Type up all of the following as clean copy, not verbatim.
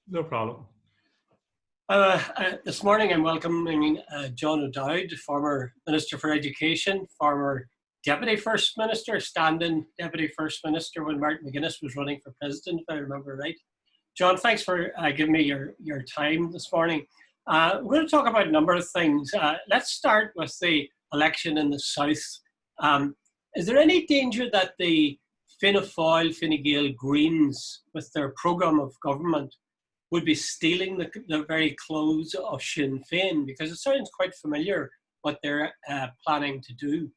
No problem. This morning I'm welcoming John O'Dowd, former Minister for Education, former Deputy First Minister, stand-in Deputy First Minister when Martin McGuinness was running for President, if I remember right. John, thanks for giving me your time this morning. We're going to talk about a number of things. Let's start with the election in the South. Is there any danger that the Fianna Fáil, Fine Gael Greens, with their programme of government, would be stealing the very clothes of Sinn Féin? Because it sounds quite familiar what they're planning to do.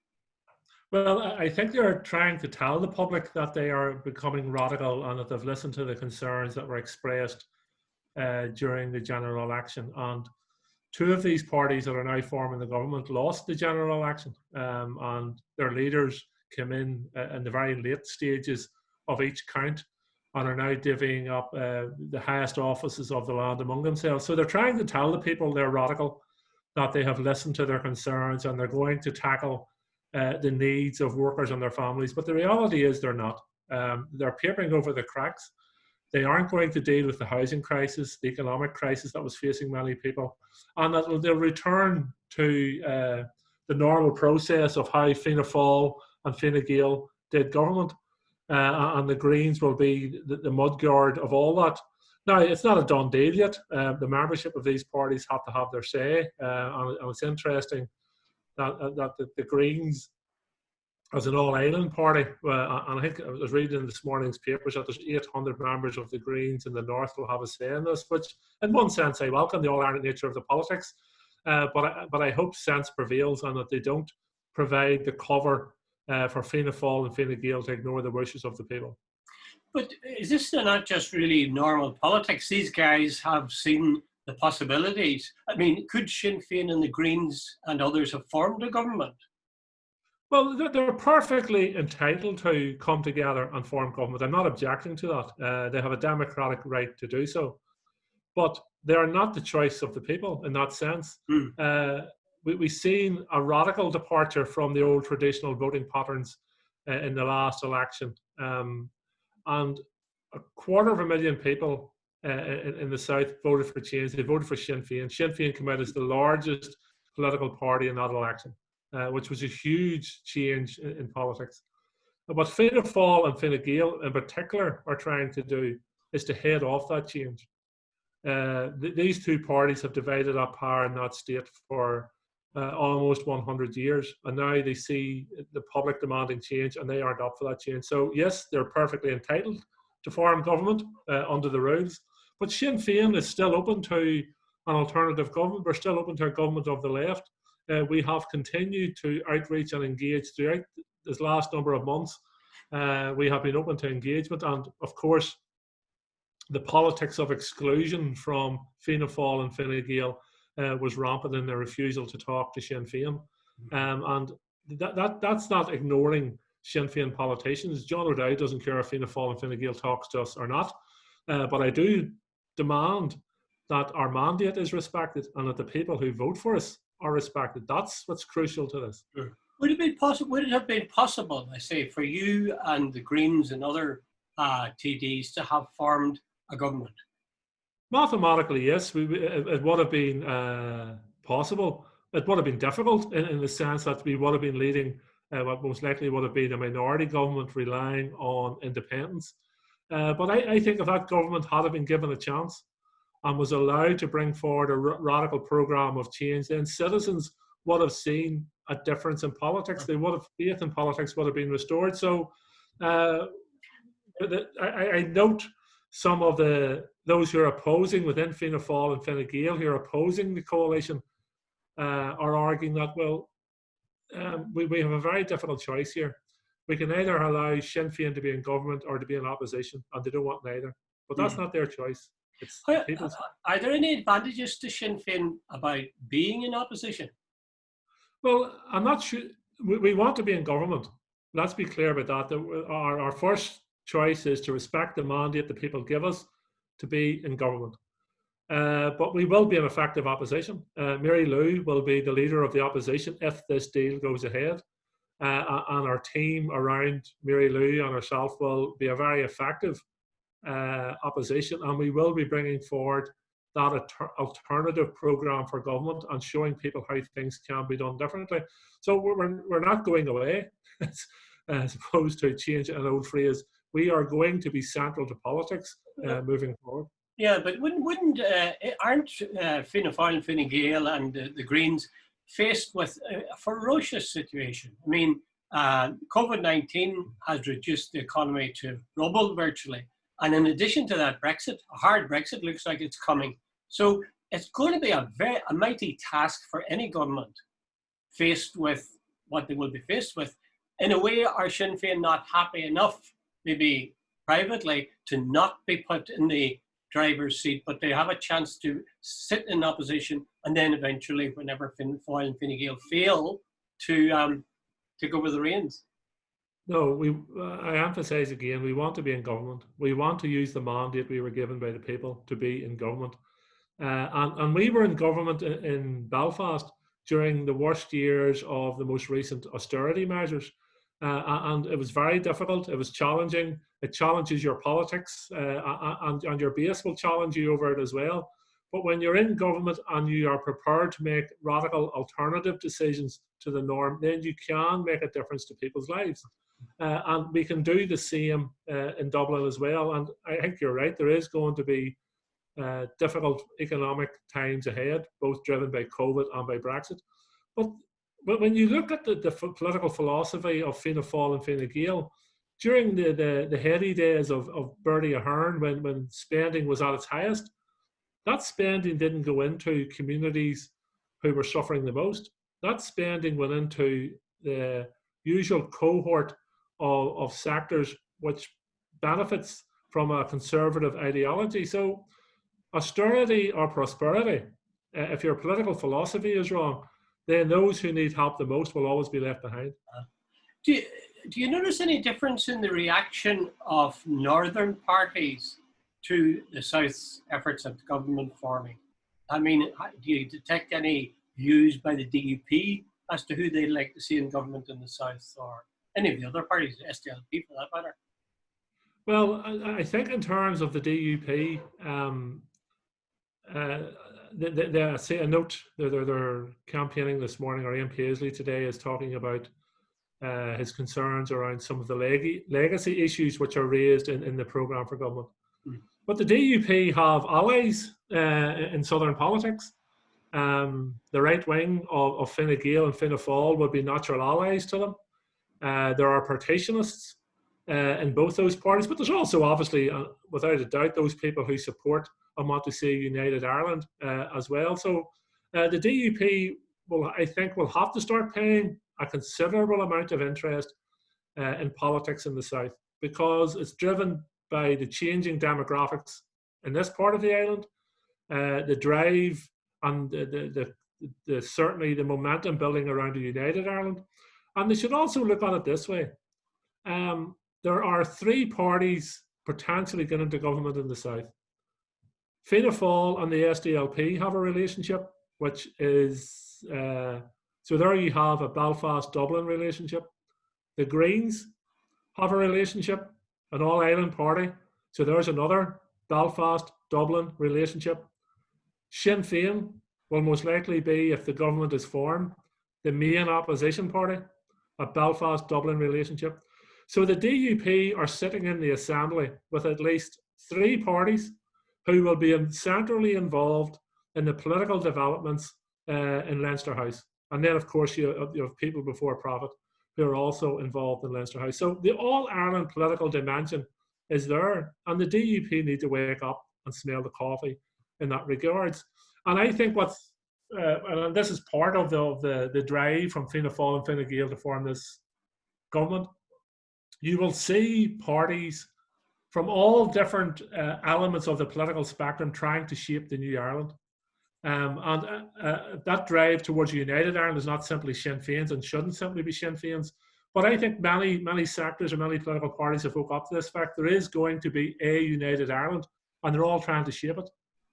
Well, I think they're trying to tell the public that they are becoming radical and that they've listened to the concerns that were expressed during the general election. And two of these parties that are now forming the government lost the general election, and their leaders came in the very late stages of each count and are now divvying up the highest offices of the land among themselves. So they're trying to tell the people they're radical, that they have listened to their concerns and they're going to tackle the needs of workers and their families. But the reality is they're not. They're papering over the cracks. They aren't going to deal with the housing crisis, the economic crisis that was facing many people, and that they'll return to the normal process of how Fianna Fáil and Fine Gael did government. And the Greens will be the mudguard of all that. Now, it's not a done deal yet. The membership of these parties have to have their say, and it's interesting that the Greens, as an all-island party, and I think I was reading in this morning's papers that there's 800 members of the Greens in the north will have a say in this, which in one sense I welcome the all-Ireland nature of the politics, but I hope sense prevails and that they don't provide the cover for Fianna Fáil and Fine Gael to ignore the wishes of the people. But is this not just really normal politics? These guys have seen the possibilities. I mean, could Sinn Féin and the Greens and others have formed a government? Well, they're perfectly entitled to come together and form government. I'm not objecting to that. They have a democratic right to do so. But they are not the choice of the people in that sense. We've seen a radical departure from the old traditional voting patterns in the last election. And 250,000 people in the South voted for change. They voted for Sinn Féin. Sinn Féin came out as the largest political party in that election, which was a huge change in politics. What Fianna Fáil and Fine Gael in particular are trying to do is to head off that change. These two parties have divided up power in that state for almost 100 years, and now they see the public demanding change and they aren't up for that change. So yes, they're perfectly entitled to form government under the rules, but Sinn Féin is still open to an alternative government. We're still open to a government of the left. We have continued to outreach and engage throughout this last number of months. We have been open to engagement, and of course the politics of exclusion from Fianna Fáil and Fine Gael was rampant in their refusal to talk to Sinn Féin. And that's not ignoring Sinn Féin politicians. John O'Dowd doesn't care if Fianna Fáil and Fine Gael talks to us or not. But I do demand that our mandate is respected and that the people who vote for us are respected. That's what's crucial to this. Sure. Would it have been possible, I say, for you and the Greens and other TDs to have formed a government? Mathematically, yes, it would have been possible. It would have been difficult in the sense that we would have been leading what most likely would have been a minority government relying on independence. But I think if that government had been given a chance and was allowed to bring forward a radical programme of change, then citizens would have seen a difference in politics. They would have, faith in politics would have been restored. So I note some of those who are opposing within Fianna Fáil and Fine Gael who are opposing the coalition are arguing that, well, we have a very difficult choice here. We can either allow Sinn Féin to be in government or to be in opposition, and they don't want neither. But that's not their choice. It's people's. Are there any advantages to Sinn Féin about being in opposition? Well, I'm not sure. We want to be in government. Let's be clear about that. Our first choice is to respect the mandate that people give us to be in government. But we will be in effective opposition. Mary Lou will be the leader of the opposition if this deal goes ahead. And our team around Mary Lou and herself will be a very effective opposition, and we will be bringing forward that alternative programme for government and showing people how things can be done differently. So we're not going away, as opposed to changing an old phrase. We are going to be central to politics moving forward. Yeah, but aren't Fianna Fáil and Fine Gael and the Greens faced with a ferocious situation? I mean, COVID-19 has reduced the economy to rubble virtually. And in addition to that, Brexit, a hard Brexit looks like it's coming. So it's going to be a mighty task for any government faced with what they will be faced with. In a way, are Sinn Féin not happy enough, maybe privately, to not be put in the driver's seat, but they have a chance to sit in opposition and then eventually, whenever Fianna Fáil and Fine Gael fail, to take over the reins? No, I emphasise again, we want to be in government. We want to use the mandate we were given by the people to be in government. And we were in government in Belfast during the worst years of the most recent austerity measures. And it was very difficult. It was challenging. It challenges your politics, and your base will challenge you over it as well. But when you're in government and you are prepared to make radical alternative decisions to the norm, then you can make a difference to people's lives. And we can do the same in Dublin as well. And I think you're right, there is going to be difficult economic times ahead, both driven by COVID and by Brexit. But when you look at the political philosophy of Fianna Fáil and Fine Gael, during the heady days of Bertie Ahern, when spending was at its highest, that spending didn't go into communities who were suffering the most. That spending went into the usual cohort of sectors which benefits from a conservative ideology. So austerity or prosperity, if your political philosophy is wrong, then those who need help the most will always be left behind. Do you notice any difference in the reaction of northern parties to the South's efforts at government forming? I mean, do you detect any views by the DUP as to who they'd like to see in government in the South, or any of the other parties, SDLP for that matter? Well, I think in terms of the DUP, I see a note they're campaigning this morning, or Ian Paisley today is talking about his concerns around some of the legacy issues which are raised in the programme for government. But the DUP have allies in southern politics. The right wing of Fine Gael and Fianna Fáil would be natural allies to them. There are partitionists in both those parties, but there's also obviously, without a doubt, those people who support and want to see a united Ireland as well. So the DUP I think will have to start paying a considerable amount of interest in politics in the South, because it's driven by the changing demographics in this part of the island, the drive and the certainly the momentum building around a united Ireland. And they should also look at it this way. There are three parties potentially getting into government in the South. Fianna Fáil and the SDLP have a relationship, which is, so there you have a Belfast-Dublin relationship. The Greens have a relationship, an all-island party, so there's another Belfast-Dublin relationship. Sinn Féin will most likely be, if the government is formed, the main opposition party, a Belfast-Dublin relationship. So the DUP are sitting in the Assembly with at least three parties who will be centrally involved in the political developments in Leinster House. And then, of course, you have people before profit who are also involved in Leinster House. So the all-Ireland political dimension is there, and the DUP need to wake up and smell the coffee in that regards. And I think what's, and this is part of the drive from Fianna Fáil and Fine Gael to form this government, you will see parties from all different elements of the political spectrum trying to shape the new Ireland. And that drive towards a united Ireland is not simply Sinn Féin's and shouldn't simply be Sinn Féin's. But I think many sectors or many political parties have woke up to this fact. There is going to be a united Ireland, and they're all trying to shape it.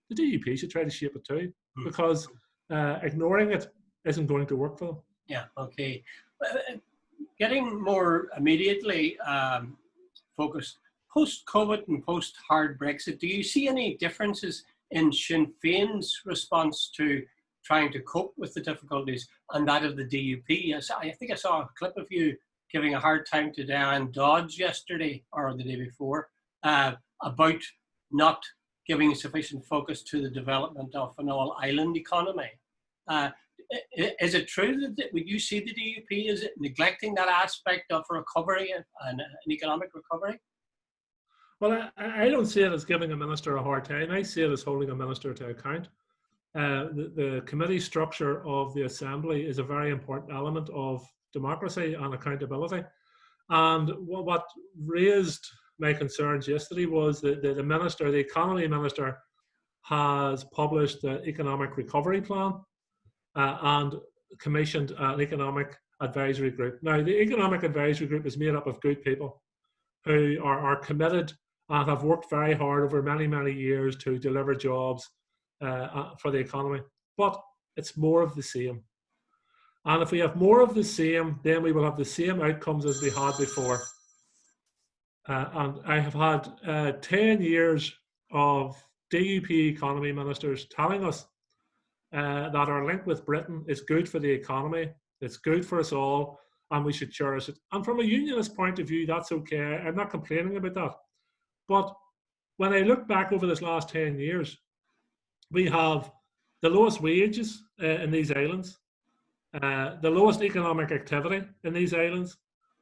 The DUP should try to shape it too, because ignoring it isn't going to work for them. Yeah, okay. Getting more immediately focused, post-COVID and post-hard Brexit, do you see any differences in Sinn Féin's response to trying to cope with the difficulties and that of the DUP? I think I saw a clip of you giving a hard time to Diane Dodds yesterday or the day before about not giving sufficient focus to the development of an all-island economy. Is it true that would you see the DUP as neglecting that aspect of recovery and an economic recovery? Well, I don't see it as giving a minister a hard time. I see it as holding a minister to account. The committee structure of the Assembly is a very important element of democracy and accountability. And what raised my concerns yesterday was that the minister, the economy minister, has published the economic recovery plan and commissioned an economic advisory group. Now, the economic advisory group is made up of good people who are committed and have worked very hard over many, many years to deliver jobs for the economy. But it's more of the same. And if we have more of the same, then we will have the same outcomes as we had before. And I have had 10 years of DUP economy ministers telling us that our link with Britain is good for the economy, it's good for us all, and we should cherish it. And from a unionist point of view, that's okay. I'm not complaining about that. But when I look back over this last 10 years, we have the lowest wages in these islands, the lowest economic activity in these islands,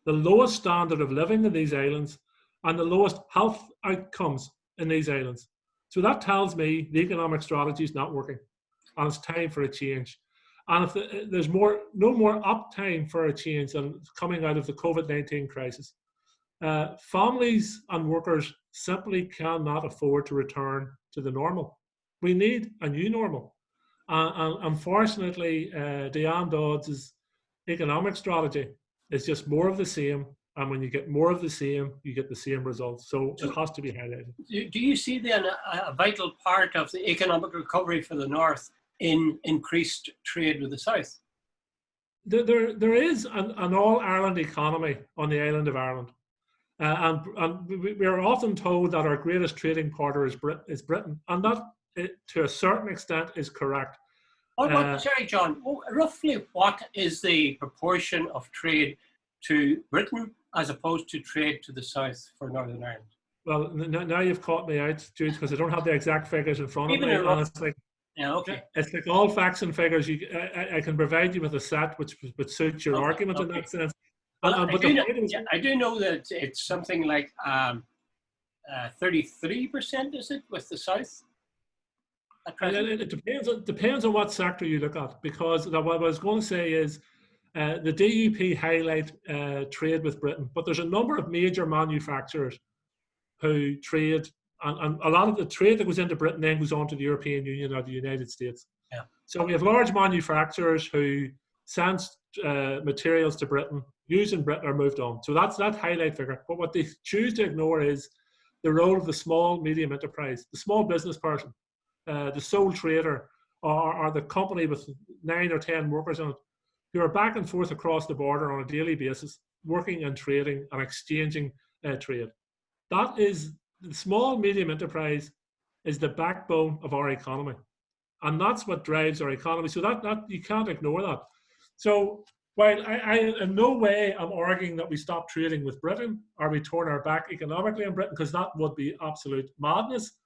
the lowest standard of living in these islands, and the lowest health outcomes in these islands. So that tells me the economic strategy is not working, and it's time for a change. And if there's no more uptime for a change than coming out of the COVID-19 crisis, families and workers simply cannot afford to return to the normal. We need a new normal. And unfortunately, Diane Dodds' economic strategy is just more of the same. And when you get more of the same, you get the same results. So it has to be highlighted. Do you see then a vital part of the economic recovery for the North in increased trade with the South? There is an all-Ireland economy on the island of Ireland. And we are often told that our greatest trading partner is Britain. And that, to a certain extent, is correct. Sorry, John. Roughly what is the proportion of trade to Britain as opposed to trade to the South for Northern Ireland? Well, now you've caught me out, Jude, because I don't have the exact figures in front of me. And it's like all facts and figures. I can provide you with a set which suits your argument in that sense. Well, I do know that it's something like 33%, is it, with the South? It depends on what sector you look at, because what I was going to say is the DUP highlight trade with Britain, but there's a number of major manufacturers who trade, and a lot of the trade that goes into Britain then goes on to the European Union or the United States. Yeah. So we have large manufacturers who send materials to Britain, used in Britain, or moved on. So that's that highlight figure. But what they choose to ignore is the role of the small, medium enterprise, the small business person, the sole trader, or the company with 9 or 10 workers on it, who are back and forth across the border on a daily basis, working and trading and exchanging trade. That is, the small, medium enterprise is the backbone of our economy. And that's what drives our economy. So that you can't ignore that. So while I in no way am arguing that we stop trading with Britain or we turn our back economically on Britain, because that would be absolute madness,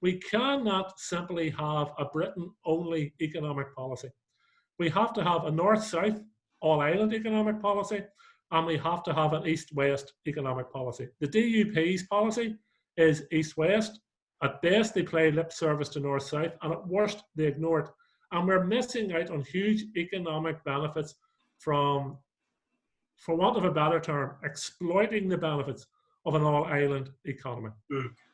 we cannot simply have a Britain-only economic policy. We have to have a north-south, all-island economic policy, and we have to have an east-west economic policy. The DUP's policy is east-west. At best, they play lip service to north-south, and at worst, they ignore it. And we're missing out on huge economic benefits from, for want of a better term, exploiting the benefits of an all-island economy.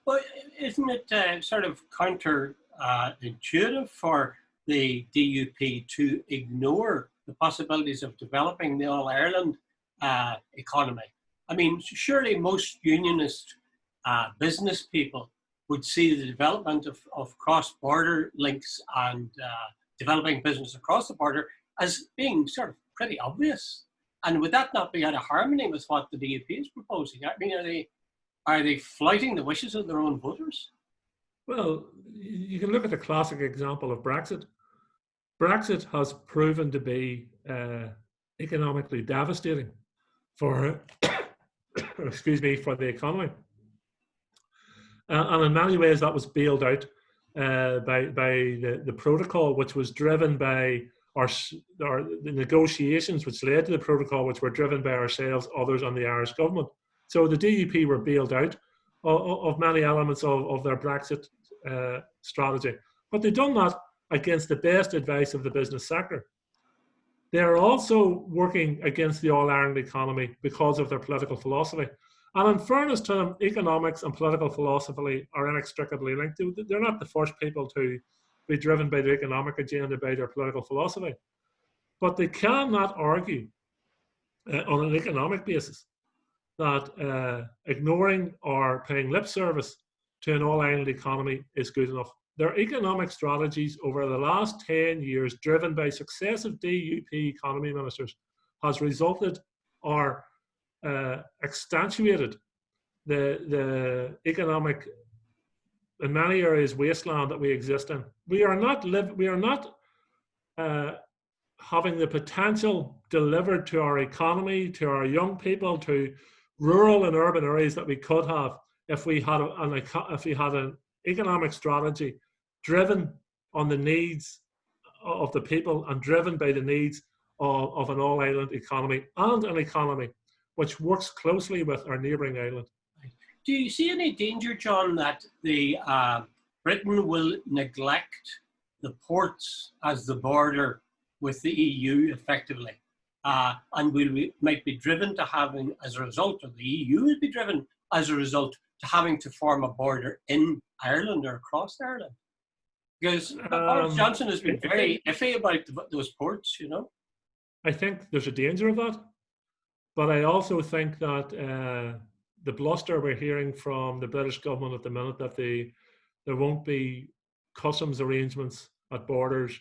Well, isn't it sort of counter-intuitive for the DUP to ignore the possibilities of developing the all-Ireland economy? I mean, surely most unionist business people would see the development of cross-border links and developing business across the border as being sort of pretty obvious. And would that not be out of harmony with what the DUP is proposing? I mean, are they Are they flouting the wishes of their own voters? Well, you can look at the classic example of Brexit. Brexit has proven to be economically devastating for, excuse me, for the economy. And in many ways, that was bailed out by the protocol, which was driven by the negotiations, which led to the protocol, which were driven by ourselves, others, and the Irish government. So the DUP were bailed out of many elements of their Brexit strategy. But they've done that against the best advice of the business sector. They are also working against the all-Ireland economy because of their political philosophy. And in fairness to them, economics and political philosophy are inextricably linked. They're not the first people to be driven by their economic agenda, by their political philosophy. But they cannot argue on an economic basis that ignoring or paying lip service to an all-Ireland economy is good enough. Their economic strategies over the last 10 years, driven by successive DUP economy ministers, has resulted or accentuated the economic, in many areas, wasteland that we exist in. We are not having the potential delivered to our economy, to our young people, to rural and urban areas that we could have if we had an economic strategy driven on the needs of the people and driven by the needs of an all-island economy, and an economy which works closely with our neighbouring island. Do you see any danger, John, that Britain will neglect the ports as the border with the EU effectively, and might be driven to having, as a result, or the EU will be driven as a result to having to form a border in Ireland or across Ireland? Because Boris Johnson has been very iffy about those ports, you know. I think there's a danger of that, but I also think that the bluster we're hearing from the British government at the minute that there won't be customs arrangements at borders,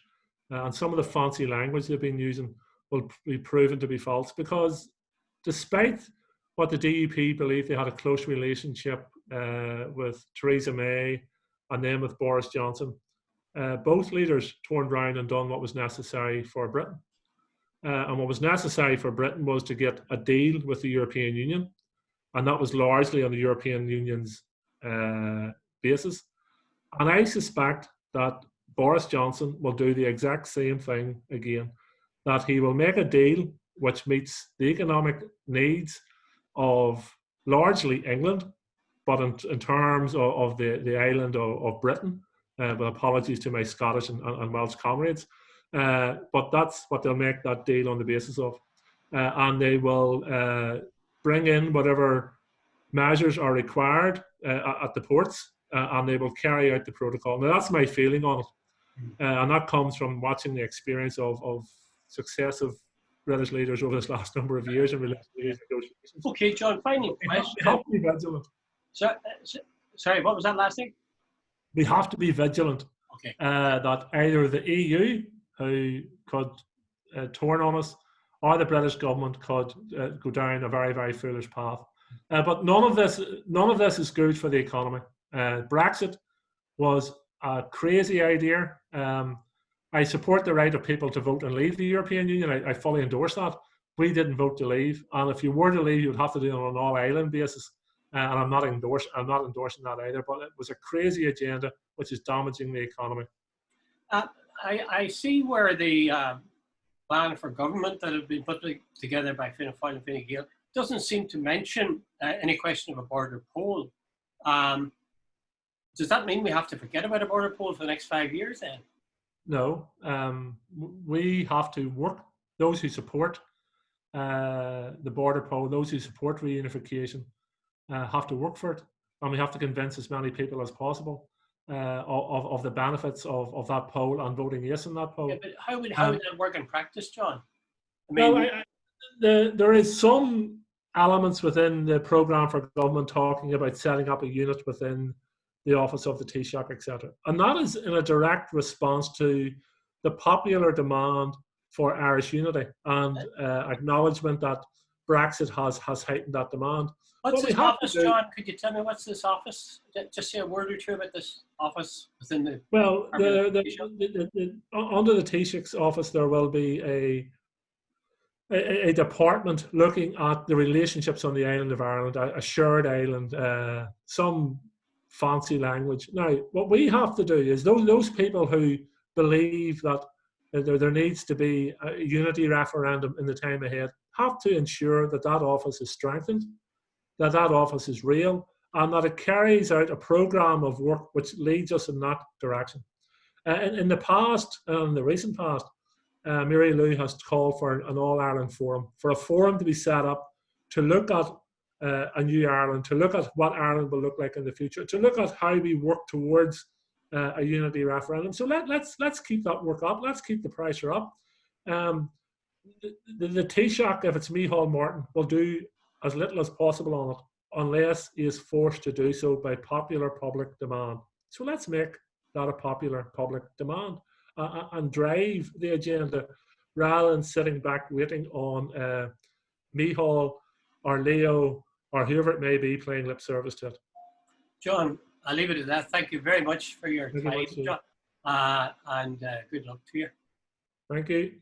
and some of the fancy language they've been using will be proven to be false, because despite what the DUP believed, they had a close relationship with Theresa May and then with Boris Johnson. Both leaders turned round and done what was necessary for Britain. And what was necessary for Britain was to get a deal with the European Union, and that was largely on the European Union's basis. And I suspect that Boris Johnson will do the exact same thing again, that he will make a deal which meets the economic needs of largely England, but in terms of the island of Britain, with apologies to my Scottish and Welsh comrades, but that's what they'll make that deal on the basis of. And they will bring in whatever measures are required at the ports, and they will carry out the protocol. Now, that's my feeling on it. And that comes from watching the experience of successive British leaders over this last number of years in relation to these negotiations. Okay, John, final question. We have to be vigilant. Sorry, what was that last thing? We have to be vigilant. Okay. That either the EU, who could turn on us, or the British government could go down a very, very foolish path. But none of this is good for the economy. Brexit was a crazy idea. I support the right of people to vote and leave the European Union. I fully endorse that. We didn't vote to leave, and if you were to leave, you would have to do it on an all-island basis. And I'm not endorsing that either. But it was a crazy agenda which is damaging the economy. I see where the plan for government that has been put together by Fianna Fáil and Fine Gael doesn't seem to mention any question of a border poll. Does that mean we have to forget about a border poll for the next 5 years then? No. We have to work. Those who support the border poll, those who support reunification, have to work for it. And we have to convince as many people as possible of the benefits of that poll and voting yes in that poll. Yeah, but how would that work in practice, John? I mean, there is some elements within the programme for government talking about setting up a unit within the office of the Taoiseach, etc. And that is in a direct response to the popular demand for Irish unity and acknowledgement that Brexit has heightened that demand. What's What we this have to office, do, John? Could you tell me what's this office? Just say a word or two about this office within the well, Department of Education. under the Taoiseach's office, there will be a department looking at the relationships on the island of Ireland, a shared island, some fancy language. Now, what we have to do is those people who believe that there needs to be a unity referendum in the time ahead have to ensure that that office is strengthened, that that office is real, and that it carries out a programme of work which leads us in that direction. In the past, in the recent past, Mary Lou has called for an All-Ireland Forum, for a forum to be set up to look at a new Ireland, to look at what Ireland will look like in the future, to look at how we work towards a unity referendum. So let's keep that work up. Let's keep the pressure up. The Taoiseach, if it's Micheál Martin, will do as little as possible on it, unless he is forced to do so by popular public demand. So let's make that a popular public demand and drive the agenda rather than sitting back waiting on Micheál or Leo or whoever it may be playing lip service to it. John, I'll leave it at that. Thank you very much for your time, John, and good luck to you. Thank you.